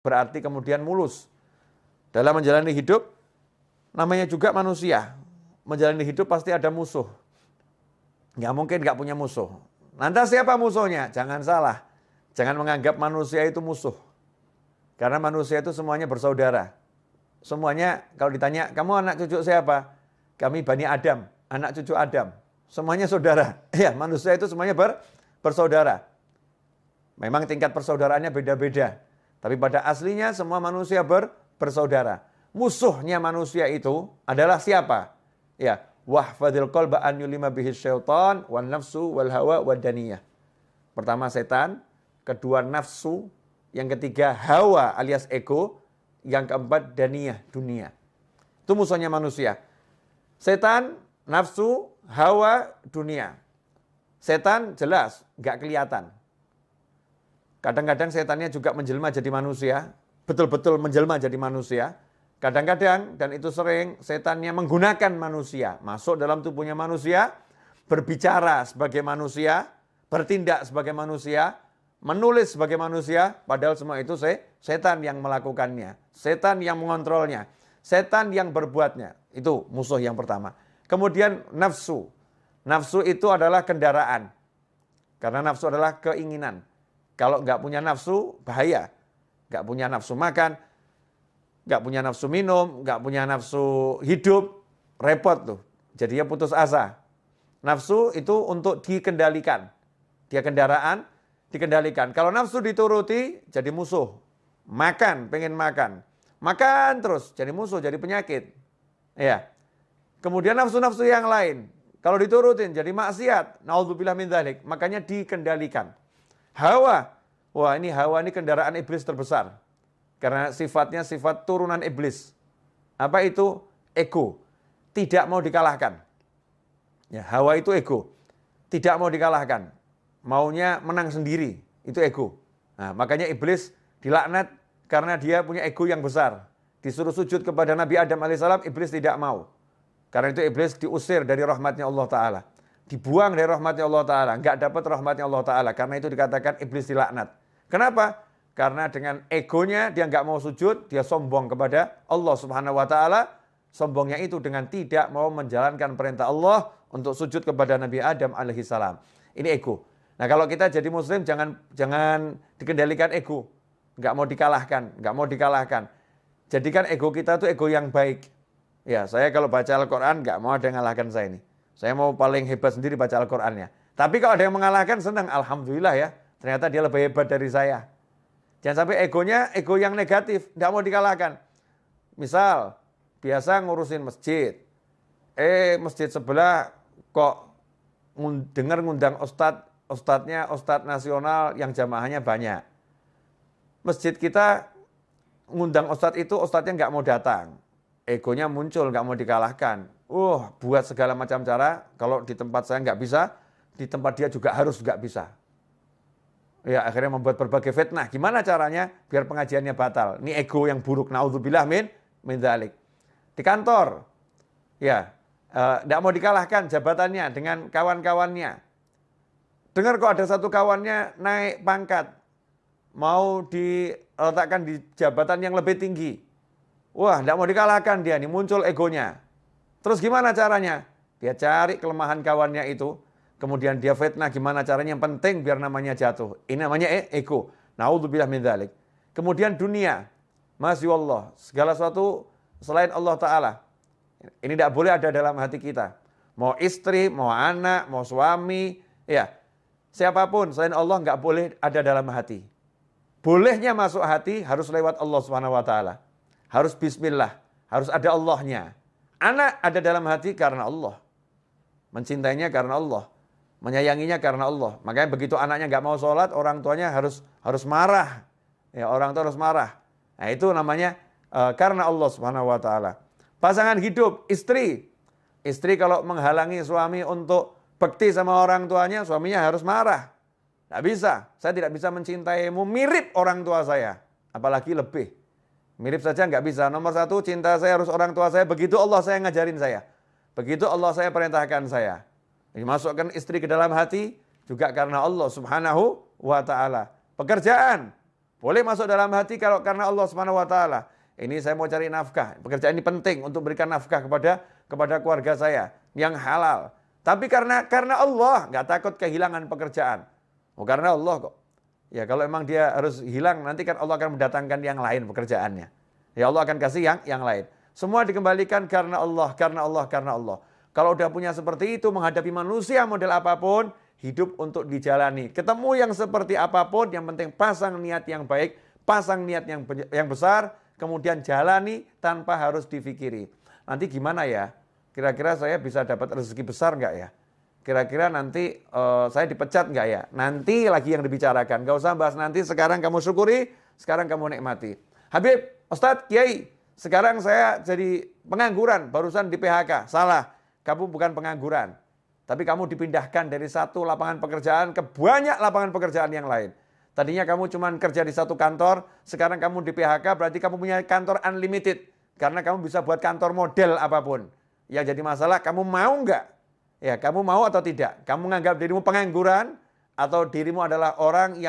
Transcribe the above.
berarti kemudian mulus. Dalam menjalani hidup, namanya juga manusia. Menjalani hidup pasti ada musuh. Nggak mungkin nggak punya musuh. Lantas siapa musuhnya? Jangan salah. Jangan menganggap manusia itu musuh. Karena manusia itu semuanya bersaudara. Semuanya kalau ditanya, kamu anak cucu siapa? Kami Bani Adam, anak cucu Adam. Semuanya saudara. Ya, manusia itu semuanya bersaudara. Memang tingkat persaudaraannya beda-beda. Tapi pada aslinya semua manusia bersaudara. Musuhnya manusia itu adalah siapa? Ya, wahfadil qalba an yulima bihi syaitan wan nafsu wal hawa wad daniyah. Pertama setan, kedua nafsu, yang ketiga hawa alias ego, yang keempat daniyah, dunia. Itu musuhnya manusia. Setan, nafsu, hawa, dunia. Setan jelas nggak kelihatan. Kadang-kadang setannya juga menjelma jadi manusia, betul-betul menjelma jadi manusia. Kadang-kadang, dan itu sering, setannya menggunakan manusia, masuk dalam tubuhnya manusia, berbicara sebagai manusia, bertindak sebagai manusia, menulis sebagai manusia, padahal semua itu setan yang melakukannya, setan yang mengontrolnya, setan yang berbuatnya. Itu musuh yang pertama. Kemudian nafsu. Nafsu itu adalah kendaraan. Karena nafsu adalah keinginan. Kalau nggak punya nafsu, bahaya. Nggak punya nafsu makan, nggak punya nafsu minum, nggak punya nafsu hidup, repot tuh. Jadinya putus asa. Nafsu itu untuk dikendalikan. Dia kendaraan, dikendalikan. Kalau nafsu dituruti, jadi musuh. Makan, pengen makan. Makan terus, jadi musuh, jadi penyakit. Ya. Kemudian nafsu-nafsu yang lain. Kalau diturutin, jadi maksiat. Naudzubillah min dzalik. Makanya dikendalikan. Hawa. Wah, ini hawa ini kendaraan iblis terbesar. Karena sifatnya sifat turunan iblis. Apa itu? Ego. Tidak mau dikalahkan. Ya, hawa itu ego. Tidak mau dikalahkan. Maunya menang sendiri. Itu ego. Nah, makanya iblis dilaknat karena dia punya ego yang besar. Disuruh sujud kepada Nabi Adam alaihissalam, iblis tidak mau. Karena itu iblis diusir dari rahmatnya Allah Ta'ala. Dibuang dari rahmatnya Allah Ta'ala. Nggak dapat rahmatnya Allah Ta'ala. Karena itu dikatakan iblis dilaknat. Kenapa? Karena dengan egonya dia nggak mau sujud, dia sombong kepada Allah Subhanahu Wa Ta'ala. Sombongnya itu dengan tidak mau menjalankan perintah Allah untuk sujud kepada Nabi Adam alaihissalam. Ini ego. Nah, kalau kita jadi muslim jangan dikendalikan ego. Nggak mau dikalahkan, nggak mau dikalahkan. Jadikan ego kita tuh ego yang baik. Ya, saya kalau baca Al-Quran nggak mau ada yang mengalahkan saya ini. Saya mau paling hebat sendiri baca Al-Qurannya. Tapi kalau ada yang mengalahkan, senang. Alhamdulillah ya. Ternyata dia lebih hebat dari saya. Jangan sampai egonya ego yang negatif. Nggak mau dikalahkan. Misal, biasa ngurusin masjid. Masjid sebelah kok dengar ngundang ustadznya ustadz nasional yang jamaahnya banyak. Masjid kita ngundang ustadz itu, ustadznya nggak mau datang. Egonya muncul, nggak mau dikalahkan. Buat segala macam cara, kalau di tempat saya nggak bisa, di tempat dia juga harus nggak bisa. Ya, akhirnya membuat berbagai fitnah. Gimana caranya biar pengajiannya batal? Ini ego yang buruk. Naudzubillah min dzalik. Di kantor, ya, nggak mau dikalahkan jabatannya dengan kawan-kawannya. Dengar kok ada satu kawannya naik pangkat, mau diletakkan di jabatan yang lebih tinggi. Wah, nggak mau dikalahkan dia, nih muncul egonya. Terus gimana caranya? Dia cari kelemahan kawannya itu, kemudian dia fitnah gimana caranya, yang penting biar namanya jatuh. Ini namanya ego. Naudzubillah min dzalik. Kemudian dunia. Masya Allah, segala sesuatu selain Allah Ta'ala. Ini tidak boleh ada dalam hati kita. Mau istri, mau anak, mau suami, ya. Siapapun selain Allah nggak boleh ada dalam hati. Bolehnya masuk hati harus lewat Allah Subhanahu Wa Ta'ala. Harus bismillah, harus ada Allahnya. Anak ada dalam hati karena Allah. Mencintainya karena Allah. Menyayanginya karena Allah. Makanya begitu anaknya nggak mau sholat, orang tuanya harus marah. Ya, orang tua harus marah. Nah, itu namanya karena Allah Subhanahu Wa Ta'ala. Pasangan hidup, istri. Istri kalau menghalangi suami untuk bakti sama orang tuanya, suaminya harus marah. Nggak bisa. Saya tidak bisa mencintaimu mirip orang tua saya. Apalagi lebih. Mirip saja nggak bisa. Nomor satu, cinta saya harus orang tua saya. Begitu Allah saya ngajarin saya. Begitu Allah saya perintahkan saya. Dimasukkan istri ke dalam hati juga karena Allah Subhanahu Wa Ta'ala. Pekerjaan. Boleh masuk dalam hati kalau karena Allah Subhanahu wa taala. Ini saya mau cari nafkah. Pekerjaan ini penting untuk berikan nafkah kepada keluarga saya yang halal. Tapi karena Allah, nggak takut kehilangan pekerjaan. Oh, karena Allah kok. Ya kalau emang dia harus hilang, nanti kan Allah akan mendatangkan yang lain pekerjaannya. Ya Allah akan kasih yang lain. Semua dikembalikan karena Allah, karena Allah, karena Allah. Kalau udah punya seperti itu, menghadapi manusia model apapun, hidup untuk dijalani. Ketemu yang seperti apapun, yang penting pasang niat yang baik, pasang niat yang besar, kemudian jalani tanpa harus difikiri. Nanti gimana ya? Kira-kira saya bisa dapat rezeki besar nggak ya? Kira-kira nanti saya dipecat nggak ya? Nanti lagi yang dibicarakan. Nggak usah bahas nanti, sekarang kamu syukuri, sekarang kamu nikmati. Habib, Ustadz, Kiai, sekarang saya jadi pengangguran, barusan di PHK. Salah, kamu bukan pengangguran. Tapi kamu dipindahkan dari satu lapangan pekerjaan ke banyak lapangan pekerjaan yang lain. Tadinya kamu cuma kerja di satu kantor, sekarang kamu di PHK, berarti kamu punya kantor unlimited. Karena kamu bisa buat kantor model apapun. Yang jadi masalah, kamu mau nggak? Ya, kamu mau atau tidak? Kamu menganggap dirimu pengangguran, atau dirimu adalah orang yang